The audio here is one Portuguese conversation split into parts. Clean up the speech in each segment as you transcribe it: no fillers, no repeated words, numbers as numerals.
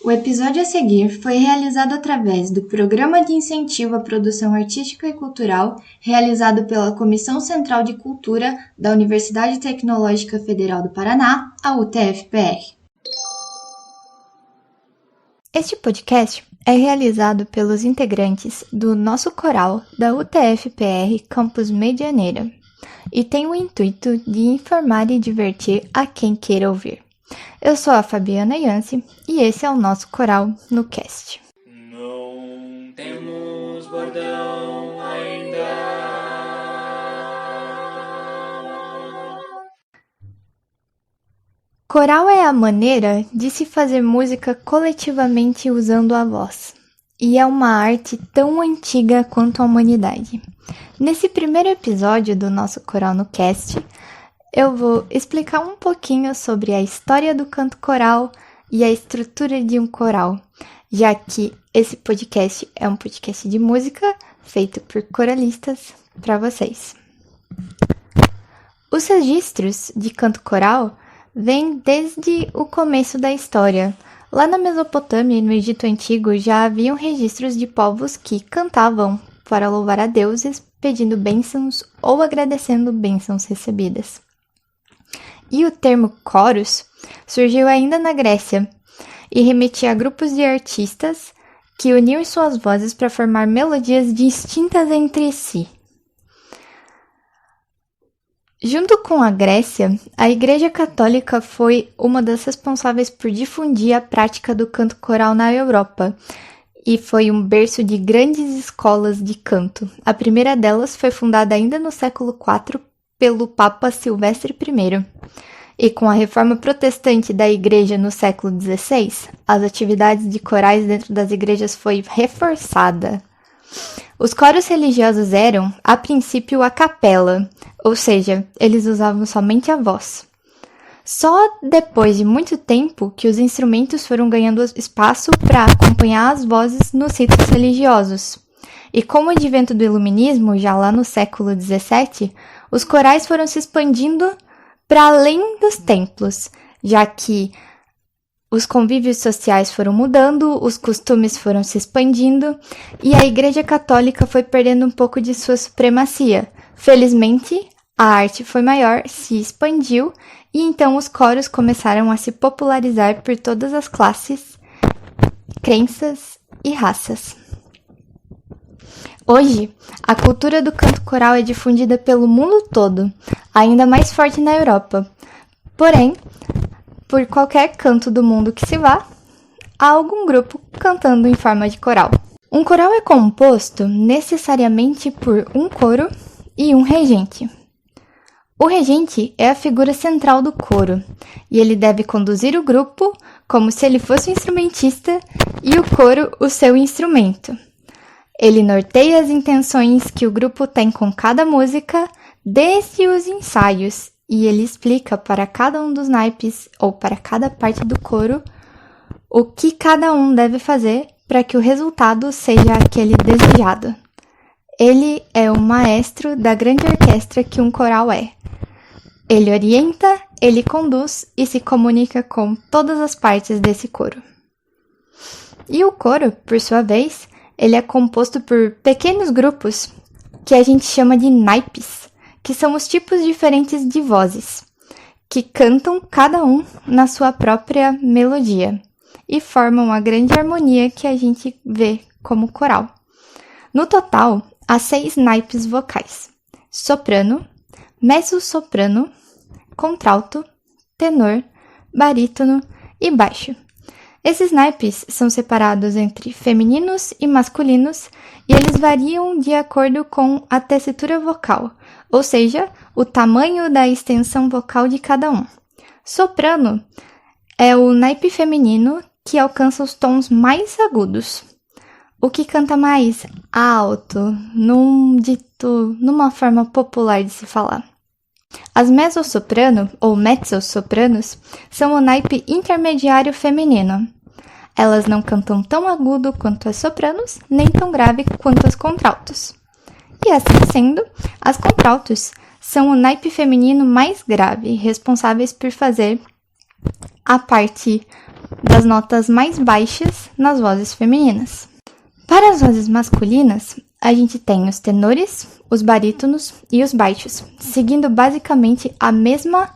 O episódio a seguir foi realizado através do Programa de Incentivo à Produção Artística e Cultural, realizado pela Comissão Central de Cultura da Universidade Tecnológica Federal do Paraná, a UTF-PR. Este podcast é realizado pelos integrantes do nosso coral da UTF-PR Campus Medianeira e tem o intuito de informar e divertir a quem queira ouvir. Eu sou a Fabiana Yancy e esse é o nosso coral no cast. Não temos bordão ainda. Coral é a maneira de se fazer música coletivamente usando a voz. E é uma arte tão antiga quanto a humanidade. Nesse primeiro episódio do nosso coral no cast, eu vou explicar um pouquinho sobre a história do canto coral e a estrutura de um coral, já que esse podcast é um podcast de música feito por coralistas para vocês. Os registros de canto coral vêm desde o começo da história. Lá na Mesopotâmia e no Egito Antigo já haviam registros de povos que cantavam para louvar a deuses, pedindo bênçãos ou agradecendo bênçãos recebidas. E o termo coros surgiu ainda na Grécia e remetia a grupos de artistas que uniam suas vozes para formar melodias distintas entre si. Junto com a Grécia, a Igreja Católica foi uma das responsáveis por difundir a prática do canto coral na Europa e foi um berço de grandes escolas de canto. A primeira delas foi fundada ainda no século IV pelo Papa Silvestre I. E com a reforma protestante da igreja no século XVI, as atividades de corais dentro das igrejas foi reforçada. Os coros religiosos eram, a princípio, a capela, ou seja, eles usavam somente a voz. Só depois de muito tempo que os instrumentos foram ganhando espaço para acompanhar as vozes nos ritos religiosos. E com o advento do iluminismo, já lá no século XVII, os corais foram se expandindo para além dos templos, já que os convívios sociais foram mudando, os costumes foram se expandindo e a Igreja Católica foi perdendo um pouco de sua supremacia. Felizmente, a arte foi maior, se expandiu e então os coros começaram a se popularizar por todas as classes, crenças e raças. Hoje, a cultura do canto coral é difundida pelo mundo todo, ainda mais forte na Europa. Porém, por qualquer canto do mundo que se vá, há algum grupo cantando em forma de coral. Um coral é composto necessariamente por um coro e um regente. O regente é a figura central do coro, e ele deve conduzir o grupo como se ele fosse um instrumentista e o coro o seu instrumento. Ele norteia as intenções que o grupo tem com cada música desde os ensaios e ele explica para cada um dos naipes ou para cada parte do coro o que cada um deve fazer para que o resultado seja aquele desejado. Ele é o maestro da grande orquestra que um coral é. Ele orienta, ele conduz e se comunica com todas as partes desse coro. E o coro, por sua vez, ele é composto por pequenos grupos que a gente chama de naipes, que são os tipos diferentes de vozes, que cantam cada um na sua própria melodia e formam a grande harmonia que a gente vê como coral. No total, há 6 naipes vocais: soprano, mezzo-soprano, contralto, tenor, barítono e baixo. Esses naipes são separados entre femininos e masculinos e eles variam de acordo com a tessitura vocal, ou seja, o tamanho da extensão vocal de cada um. Soprano é o naipe feminino que alcança os tons mais agudos, o que canta mais alto, numa forma popular de se falar. As mezzo-soprano ou mezzo-sopranos são o naipe intermediário feminino. Elas não cantam tão agudo quanto as sopranos, nem tão grave quanto as contraltos. E assim sendo, as contraltos são o naipe feminino mais grave, responsáveis por fazer a parte das notas mais baixas nas vozes femininas. Para as vozes masculinas, a gente tem os tenores, os barítonos e os baixos, seguindo basicamente a mesma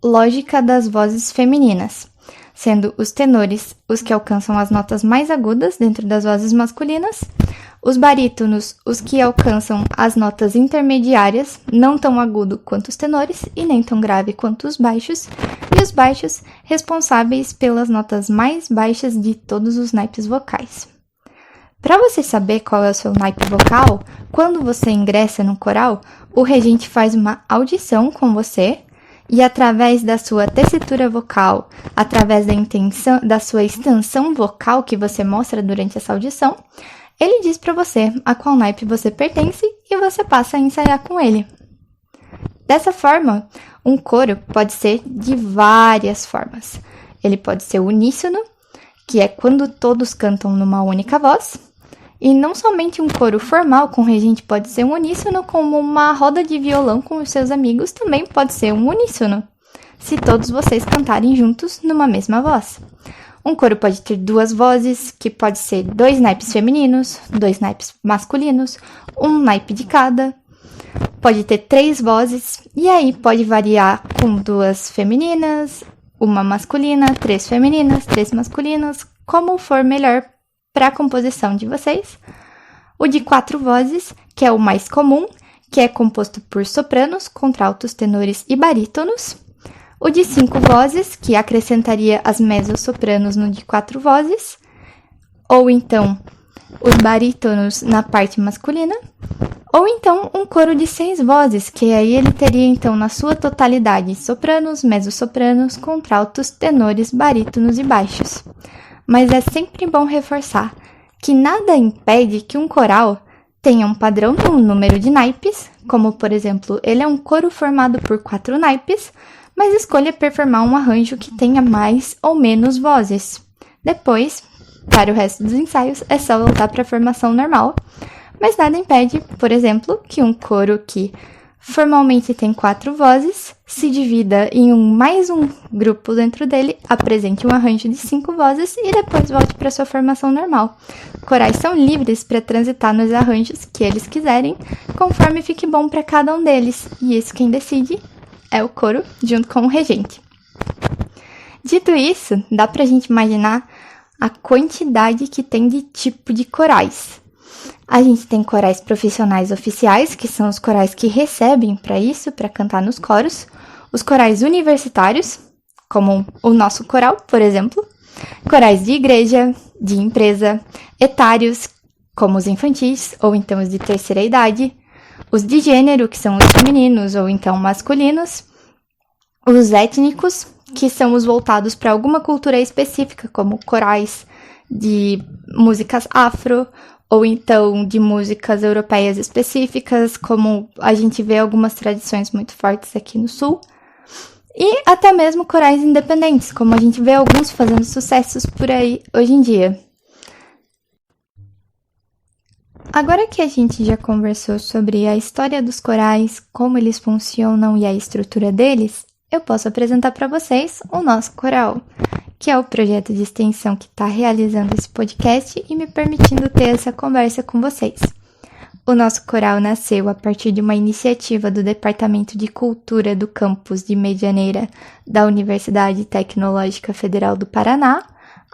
lógica das vozes femininas, sendo os tenores os que alcançam as notas mais agudas dentro das vozes masculinas, os barítonos os que alcançam as notas intermediárias, não tão agudo quanto os tenores e nem tão grave quanto os baixos, e os baixos responsáveis pelas notas mais baixas de todos os naipes vocais. Para você saber qual é o seu naipe vocal, quando você ingressa no coral, o regente faz uma audição com você e através da sua tessitura vocal, através da sua extensão vocal que você mostra durante essa audição, ele diz para você a qual naipe você pertence e você passa a ensaiar com ele. Dessa forma, um coro pode ser de várias formas. Ele pode ser uníssono, que é quando todos cantam numa única voz, e não somente um coro formal com regente pode ser um uníssono, como uma roda de violão com os seus amigos também pode ser um uníssono, se todos vocês cantarem juntos numa mesma voz. Um coro pode ter duas vozes, que pode ser 2 naipes femininos, 2 naipes masculinos, um naipe de cada. Pode ter 3 vozes, e aí pode variar com 2 femininas, uma masculina, 3 femininas, 3 masculinas, como for melhor para a composição de vocês. O de 4 vozes, que é o mais comum, que é composto por sopranos, contraltos, tenores e barítonos. O de 5 vozes, que acrescentaria as mezzo-sopranos no de 4 vozes. Ou então, os barítonos na parte masculina. Ou então, um coro de 6 vozes, que aí ele teria então na sua totalidade sopranos, mezzo-sopranos, contraltos, tenores, barítonos e baixos. Mas é sempre bom reforçar que nada impede que um coral tenha um padrão no número de naipes, como por exemplo, ele é um coro formado por 4 naipes, mas escolha performar um arranjo que tenha mais ou menos vozes. Depois, para o resto dos ensaios, é só voltar para a formação normal, mas nada impede, por exemplo, que um coro que formalmente tem 4 vozes, se divida em mais um grupo dentro dele, apresente um arranjo de 5 vozes e depois volte para sua formação normal. Corais são livres para transitar nos arranjos que eles quiserem, conforme fique bom para cada um deles, e isso quem decide é o coro junto com o regente. Dito isso, dá pra gente imaginar a quantidade que tem de tipo de corais. A gente tem corais profissionais oficiais, que são os corais que recebem para isso, para cantar nos coros. Os corais universitários, como o nosso coral, por exemplo. Corais de igreja, de empresa. Etários, como os infantis, ou então os de terceira idade. Os de gênero, que são os femininos, ou então masculinos. Os étnicos, que são os voltados para alguma cultura específica, como corais de músicas afro, ou então de músicas europeias específicas, como a gente vê algumas tradições muito fortes aqui no Sul. E até mesmo corais independentes, como a gente vê alguns fazendo sucessos por aí hoje em dia. Agora que a gente já conversou sobre a história dos corais, como eles funcionam e a estrutura deles, eu posso apresentar para vocês o nosso coral, que é o projeto de extensão que está realizando esse podcast e me permitindo ter essa conversa com vocês. O nosso coral nasceu a partir de uma iniciativa do Departamento de Cultura do campus de Medianeira da Universidade Tecnológica Federal do Paraná,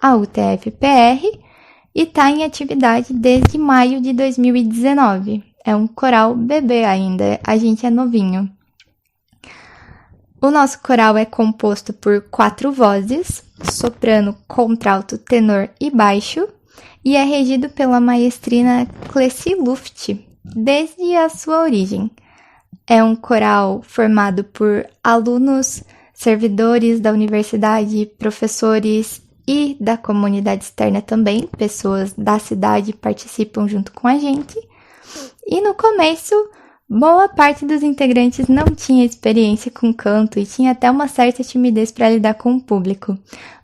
a UTF-PR, e está em atividade desde maio de 2019. É um coral bebê ainda, a gente é novinho. O nosso coral é composto por 4 vozes, soprano, contralto, tenor e baixo, e é regido pela maestrina Cleci Luft, desde a sua origem. É um coral formado por alunos, servidores da universidade, professores e da comunidade externa também, pessoas da cidade participam junto com a gente. E no começo, boa parte dos integrantes não tinha experiência com canto e tinha até uma certa timidez para lidar com o público.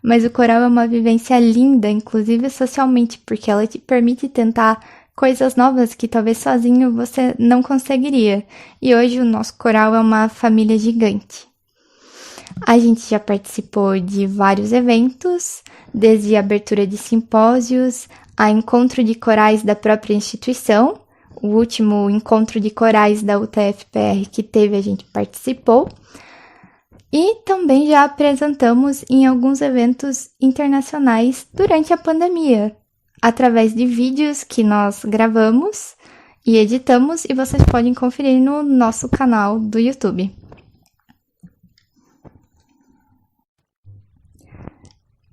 Mas o coral é uma vivência linda, inclusive socialmente, porque ela te permite tentar coisas novas que talvez sozinho você não conseguiria. E hoje o nosso coral é uma família gigante. A gente já participou de vários eventos, desde a abertura de simpósios, a encontro de corais da própria instituição. O último encontro de corais da UTF-PR que teve, a gente participou. E também já apresentamos em alguns eventos internacionais durante a pandemia, através de vídeos que nós gravamos e editamos, e vocês podem conferir no nosso canal do YouTube.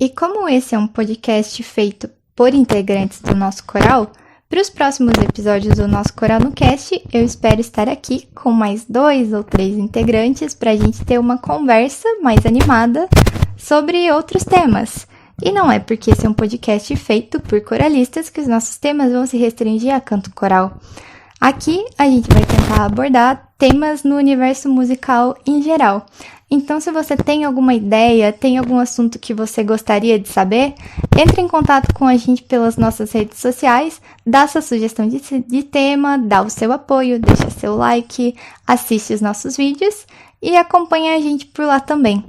E como esse é um podcast feito por integrantes do nosso coral, para os próximos episódios do nosso Coral no Cast, eu espero estar aqui com mais 2 ou 3 integrantes para a gente ter uma conversa mais animada sobre outros temas. E não é porque esse é um podcast feito por coralistas que os nossos temas vão se restringir a canto coral. Aqui a gente vai tentar abordar temas no universo musical em geral. Então, se você tem alguma ideia, tem algum assunto que você gostaria de saber, entre em contato com a gente pelas nossas redes sociais, dá sua sugestão de tema, dá o seu apoio, deixa seu like, assiste os nossos vídeos e acompanha a gente por lá também.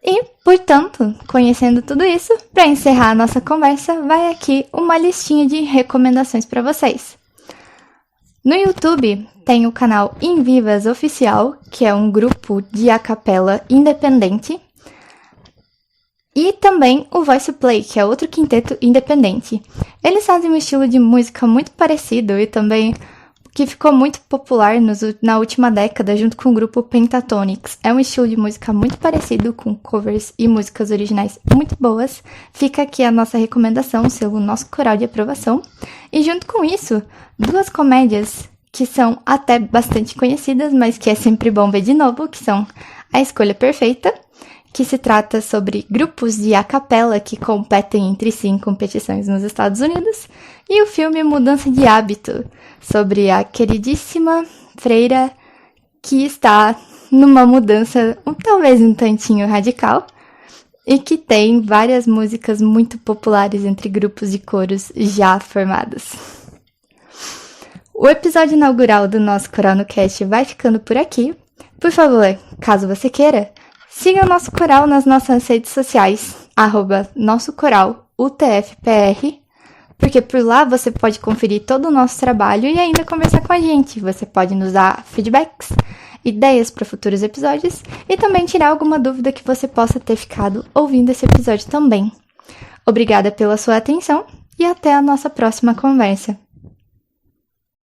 E, portanto, conhecendo tudo isso, para encerrar a nossa conversa, vai aqui uma listinha de recomendações para vocês. No YouTube tem o canal Invivas Oficial, que é um grupo de a capela independente, e também o Voice Play, que é outro quinteto independente. Eles fazem um estilo de música muito parecido e também que ficou muito popular na última década junto com o grupo Pentatonix. É um estilo de música muito parecido, com covers e músicas originais muito boas. Fica aqui a nossa recomendação, selo nosso coral de aprovação. E junto com isso, 2 comédias que são até bastante conhecidas, mas que é sempre bom ver de novo, que são A Escolha Perfeita, que se trata sobre grupos de a capela que competem entre si em competições nos Estados Unidos, e o filme Mudança de Hábito, sobre a queridíssima freira que está numa mudança talvez um tantinho radical, e que tem várias músicas muito populares entre grupos de coros já formados. O episódio inaugural do nosso Coral no Cast vai ficando por aqui. Por favor, caso você queira, siga o nosso coral nas nossas redes sociais, @nossocoralutfpr, porque por lá você pode conferir todo o nosso trabalho e ainda conversar com a gente. Você pode nos dar feedbacks, ideias para futuros episódios e também tirar alguma dúvida que você possa ter ficado ouvindo esse episódio também. Obrigada pela sua atenção e até a nossa próxima conversa.